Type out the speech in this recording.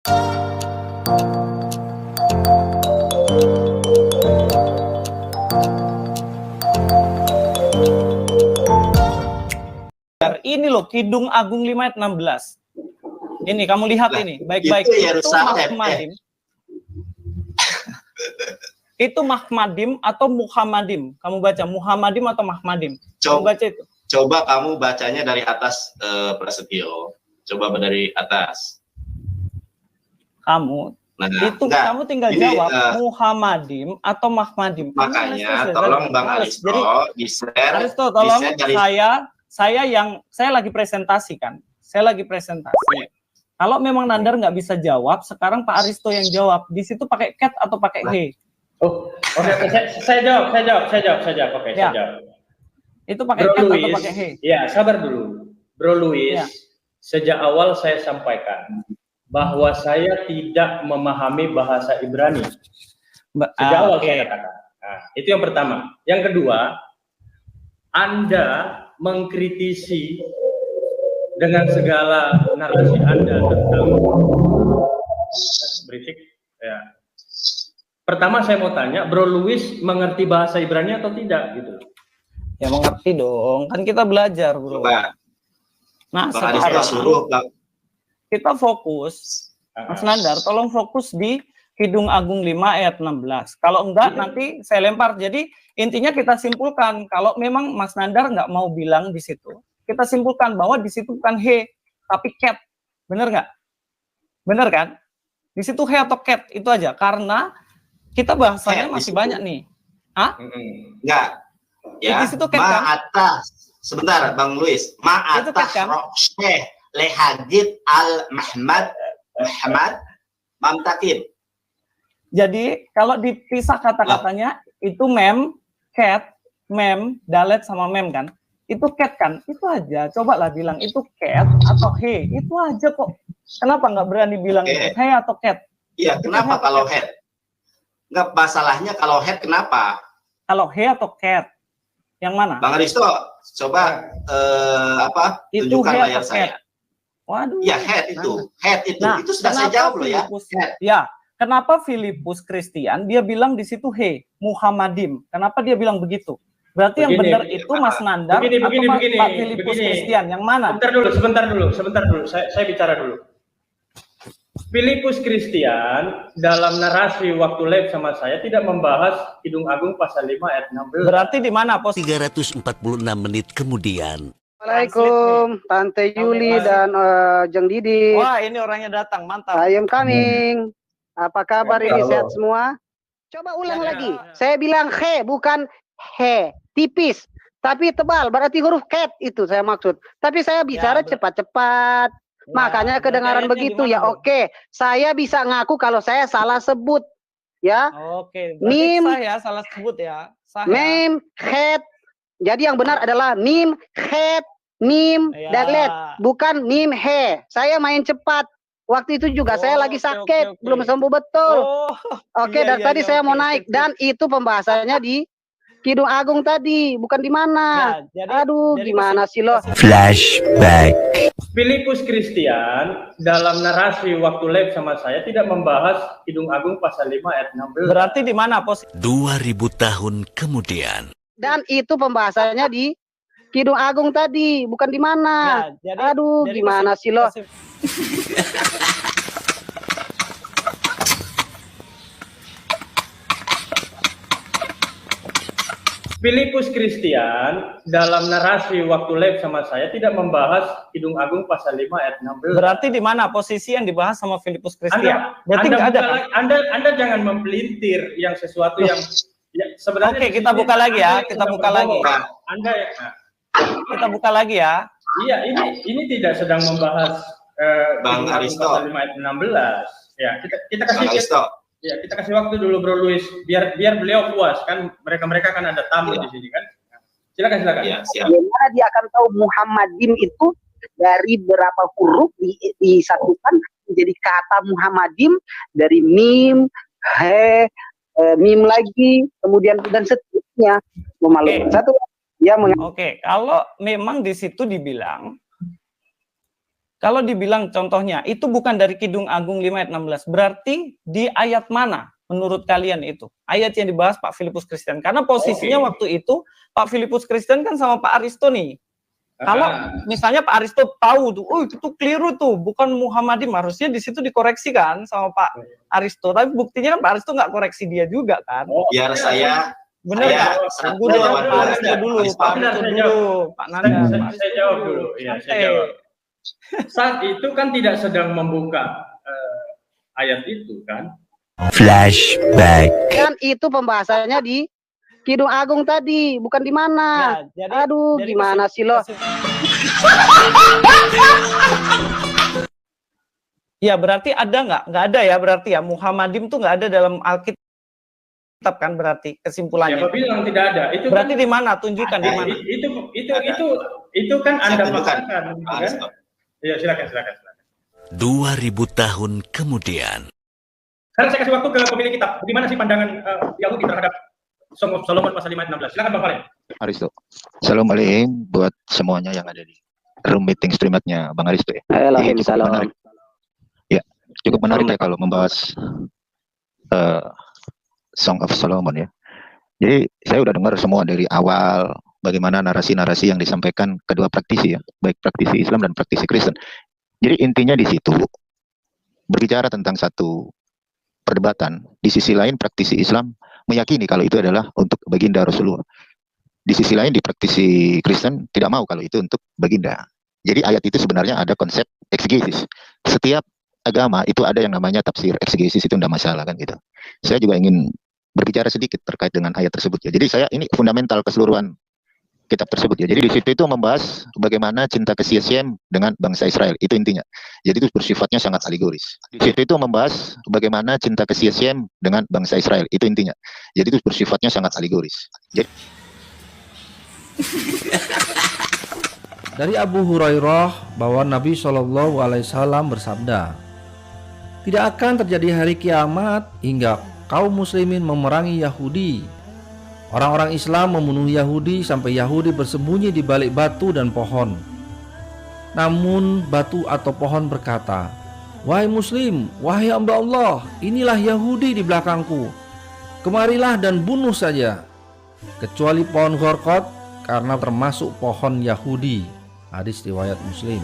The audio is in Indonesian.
Ini loh, Kidung Agung 5 ayat 16. Ini kamu lihat ini, baik-baik. Itu Mahmadim. Itu Mahmadim atau Muhammadim? Kamu baca Muhammadim atau Mahmadim? Kamu baca itu. Coba kamu bacanya dari atas, Prasetyo. Coba dari atas. Kamu kamu tinggal jawab Muhammadim atau Mahmadim. Makanya tolong Bang Aristo di-share. Aristo, tolong saya lagi presentasi kan. Saya lagi presentasi. Kalau memang Nandar nggak bisa jawab, sekarang Pak Aristo yang jawab. Di situ pakai cat atau pakai he? Oh, oke, saya jawab. Oke, ya. Saya jawab. Itu pakai cat atau pakai he? Ya, sabar dulu. Bro Luis, sejak awal saya sampaikan bahwa saya tidak memahami bahasa Ibrani. Sejak awal saya katakan. Nah, itu yang pertama. Yang kedua, Anda mengkritisi dengan segala narasi Anda tentang berisik. Ya. Pertama saya mau tanya, Bro Luis mengerti bahasa Ibrani atau tidak gitu? Ya mengerti dong, kan kita belajar, Bro. Nah, sekarang kita fokus, Mas Nandar, tolong fokus di Kidung Agung 5 ayat 16. Kalau enggak, nanti saya lempar. Jadi intinya kita simpulkan, kalau memang Mas Nandar nggak mau bilang di situ, kita simpulkan bahwa di situ bukan he, tapi cat. Bener nggak? Bener kan? Di situ he atau cat, itu aja. Karena kita bahasanya masih banyak nih. Hah? Enggak. Ya, di situ cat kan? Atas. Sebentar, Bang Luis. Ma'atas kan? Syekh Lehadid Al-Muhammad Mamtakin. Jadi, kalau dipisah kata-katanya, itu mem, cat, mem, dalet sama mem kan? Itu cat kan? Itu aja. Cobalah bilang itu cat atau he. Itu aja kok. Kenapa nggak berani bilang itu he atau cat? Iya, kenapa kalau head? Nggak masalahnya kalau head kenapa? Kalau he atau cat? Yang mana? Bang Aristo, coba tunjukkan layar saya. Waduh. Ya, head itu. Head itu. Nah, itu sudah saya jawab loh ya. Ya, kenapa Filipus Christian dia bilang di situ he, Muhammadim? Kenapa dia bilang begitu? Berarti yang benar itu Mas Nandar atau Pak Filipus Christian? Yang mana? Sebentar dulu. Saya bicara dulu. Filipus Christian dalam narasi waktu live sama saya tidak membahas Kidung Agung pasal 5 ayat 16. Berarti di mana pos? 346 menit kemudian. Assalamualaikum Tante Yuli dan Jeng Didi. Wah, ini orangnya datang, mantap. I am coming. Apa kabar ini, sehat semua? Coba ulang lagi. Saya bilang he, bukan he, tipis. Tapi tebal, berarti huruf cat itu saya maksud. Tapi saya bicara cepat-cepat. Makanya kedengaran begitu ya. Oke, saya bisa ngaku kalau saya salah sebut ya. Oke, mim saya salah sebut ya. Mem, het. Jadi yang benar adalah mim, het, mim, dalet, bukan mim, he. Saya main cepat. Waktu itu juga saya lagi sakit, belum sembuh betul. Oke, dari tadi saya mau naik dan itu pembahasannya di Kidung Agung tadi, bukan di mana. Aduh, gimana sih lo? Flashback. Filipus Christian dalam narasi waktu live sama saya tidak membahas Kidung Agung pasal 5 ayat 16. Berarti di mana pos? 2000 tahun kemudian. Dan itu pembahasannya di Kidung Agung tadi, bukan di mana. Aduh, gimana sih lo? Filipus Christian dalam narasi waktu live sama saya tidak membahas Kidung Agung pasal 5 ayat 16. Berarti di mana posisi yang dibahas sama Filipus Christian? Anda jangan mempelintir yang sesuatu yang sebenarnya. Oke, kita buka lagi ya. Kita buka lagi. Kita buka lagi ya. Iya, ini tidak sedang membahas Bang Aristo pasal 5 ayat 16. Ya, kita kasih ya, kita kasih waktu dulu Bro Luis biar beliau puas kan, mereka kan ada tamu di sini kan. Silakan. Ya, bagaimana dia akan tahu Muhammadin itu dari berapa huruf disatukan menjadi kata Muhammadim, dari mim, he, mim lagi, kemudian dan seterusnya. Satu ya. Oke, kalau memang di situ dibilang Kalau dibilang contohnya, itu bukan dari Kidung Agung 5 ayat 16. Berarti di ayat mana menurut kalian itu? Ayat yang dibahas Pak Filipus Kristen. Karena posisinya waktu itu, Pak Filipus Kristen kan sama Pak Aristo nih. Kalau misalnya Pak Aristo tahu tuh, oh itu keliru tuh, bukan Muhammadim, harusnya di situ dikoreksi kan sama Pak Aristo. Tapi buktinya kan Pak Aristo nggak koreksi dia juga kan. Biar saya bener kan? Tunggu dulu, Pak Aristo dulu, Pak Aristo dulu, Pak Nanda. Saya jawab dulu. Ya, saya jawab. Saat itu kan tidak sedang membuka ayat itu kan. Flashback. Kan itu pembahasannya di Kidung Agung tadi, bukan di mana. Ya, Aduh, gimana sih lo? Ya berarti ada nggak? Nggak ada ya berarti ya. Muhammadim tuh nggak ada dalam Alkitab kan berarti kesimpulannya. Siapa bilang tidak ada? Itu berarti kan, di mana? Tunjukkan di mana. Itu kan Anda paksakan, kan? Ya silakan. 2000 tahun kemudian. Sekarang saya kasih waktu ke pemilik kitab. Bagaimana sih pandangan Yahudi terhadap Song of Solomon pasal 5 ayat 16? Silakan Bang Valen. Aristo. Assalamualaikum buat semuanya yang ada di room meeting streamatnya Bang Aristo ya. Salam. Ya, cukup menarik ya kalau membahas Song of Solomon ya. Jadi saya udah dengar semua dari awal bagaimana narasi-narasi yang disampaikan kedua praktisi ya, baik praktisi Islam dan praktisi Kristen. Jadi intinya di situ berbicara tentang satu perdebatan. Di sisi lain praktisi Islam meyakini kalau itu adalah untuk baginda Rasulullah. Di sisi lain di praktisi Kristen tidak mau kalau itu untuk baginda. Jadi ayat itu sebenarnya ada konsep eksegesis. Setiap agama itu ada yang namanya tafsir eksegesis, itu tidak masalah kan gitu. Saya juga ingin berbicara sedikit terkait dengan ayat tersebut ya. Jadi saya ini fundamental keseluruhan kitab tersebut ya. Jadi di situ itu membahas bagaimana cinta kasih Shem dengan bangsa Israel, itu intinya. Jadi itu bersifatnya sangat alegoris. Di situ itu membahas bagaimana cinta kasih Shem dengan bangsa Israel, itu intinya. Jadi itu bersifatnya sangat alegoris. Jadi dari Abu Hurairah bahwa Nabi SAW bersabda, tidak akan terjadi hari kiamat hingga kaum muslimin memerangi Yahudi. Orang-orang Islam membunuh Yahudi sampai Yahudi bersembunyi di balik batu dan pohon. Namun batu atau pohon berkata, wahai muslim, wahai hamba Allah, inilah Yahudi di belakangku. Kemarilah dan bunuh saja. Kecuali pohon Ghorqad karena termasuk pohon Yahudi. Hadis riwayat Muslim.